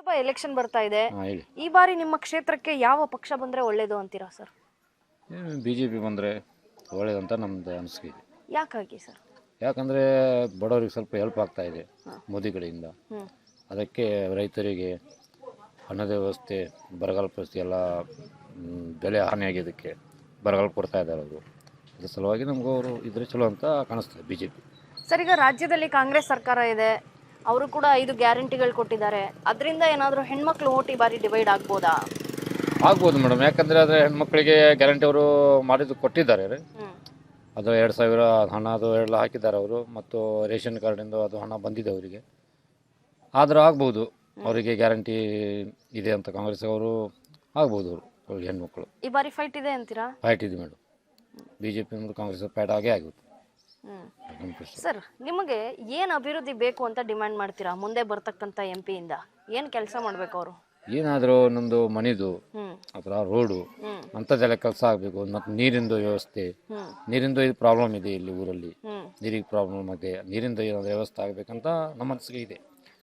Lok Sabha election ಬರ್ತಾ ಇದೆ. ಹೇಳಿ. ಈ ಬಾರಿ ನಿಮ್ಮ ಕ್ಷೇತ್ರಕ್ಕೆ ಯಾವ ಪಕ್ಷ ಬಂದ್ರೆ ಒಳ್ಳೇದು ಅಂತೀರಾ ಸರ್? BJP ಬಂದರೆ ಒಳ್ಳೇದಂತ ನಮ್ಮದು ಅನಿಸಿಕೆ ಇದೆ. ಯಾಕಾಗಿ ಸರ್? ಯಾಕಂದರೆ ಬಡವರಿಗೆ ಸ್ವಲ್ಪ ಹೆಲ್ಪ್ ಆಗ್ತಾ ಇದೆ ಮೋದಿ ಕಡೆಯಿಂದ. ಅದಕ್ಕೆ ರೈತರಿಗೆ ಹಣದ ವ್ಯವಸ್ಥೆ, ಬರಗಾಲ ಪರಿಸ್ಥಿತಿ ಎಲ್ಲ ಬೆಲೆ ಹಾನಿಯಾಗಿದ್ದಕ್ಕೆ ಬರಗಾಲ ಕೊಡ್ತಾ ಇದ್ದಾರೆ ಅವರು. ಅದ್ರ ಸಲುವಾಗಿ ನಮಗೂ ಅವರು ಇದ್ರೆ ಚಲೋ ಅಂತ ಕಾಣಿಸ್ತದೆ BJP. ಸರ್, ಈಗ ರಾಜ್ಯದಲ್ಲಿ ಕಾಂಗ್ರೆಸ್ ಸರ್ಕಾರ ಇದೆ, ಅವರು ಕೂಡ 5 ಗ್ಯಾರಂಟಿಗಳು ಕೊಟ್ಟಿದ್ದಾರೆ. ಅದರಿಂದ ಏನಾದರೂ ಹೆಣ್ಮಕ್ಳು ಓಟ್ ಈ ಬಾರಿ ಡಿವೈಡ್ ಆಗ್ಬೋದಾ? ಆಗ್ಬೋದು ಮೇಡಮ್, ಯಾಕಂದರೆ ಆದರೆ ಹೆಣ್ಮಕ್ಳಿಗೆ ಗ್ಯಾರಂಟಿ ಅವರು ಮಾಡಿದ್ದು ಕೊಟ್ಟಿದ್ದಾರೆ. ಅದು 2000 ಹಣ ಅದು ಎಲ್ಲ ಹಾಕಿದ್ದಾರೆ ಅವರು, ಮತ್ತು ರೇಷನ್ ಕಾರ್ಡಿಂದ ಅದು ಹಣ ಬಂದಿದೆ ಅವರಿಗೆ. ಆದರೂ ಆಗ್ಬೋದು, ಅವರಿಗೆ ಗ್ಯಾರಂಟಿ ಇದೆ ಅಂತ ಕಾಂಗ್ರೆಸ್ ಅವರು ಆಗ್ಬೋದು. ಅವರು ಹೆಣ್ಮಕ್ಳು ಈ ಬಾರಿ ಫೈಟ್ ಇದೆ ಅಂತೀರಾ? ಫೈಟ್ ಇದೆ ಮೇಡಮ್. BJP ಮತ್ತು ಕಾಂಗ್ರೆಸ್ ಫೈಟ್ ಆಗೇ ಆಗುತ್ತೆ. ಸರ್, ನಿಮಗೆ ಏನು ಅಭಿವೃದ್ಧಿ ಬೇಕು ಅಂತ ಡಿಮ್ಯಾಂಡ್ ಮಾಡ್ತೀರಾ? ಮುಂದೆ ಬರ್ತಕ್ಕಂಥ MP ಇಂದ ಏನು ಕೆಲಸ ಮಾಡಬೇಕು ಅವರು? ಏನಾದರೂ ನಮ್ಮದು ಮನೆದು ಅಥವಾ ರೋಡು ಅಂಥದ್ದೆಲ್ಲ ಕೆಲಸ ಆಗಬೇಕು. ಮತ್ತು ನೀರಿಂದು ವ್ಯವಸ್ಥೆ, ನೀರಿಂದು ಇದು ಪ್ರಾಬ್ಲಮ್ ಇದೆ ಇಲ್ಲಿ ಊರಲ್ಲಿ. ನೀರಿಗೆ ಪ್ರಾಬ್ಲಮ್ ಇದೆ, ನೀರಿಂದ ಏನಾದರೂ ವ್ಯವಸ್ಥೆ ಆಗಬೇಕಂತ ನಮ್ಮ ಮನಸ್ಸಿಗೆ ಇದೆ.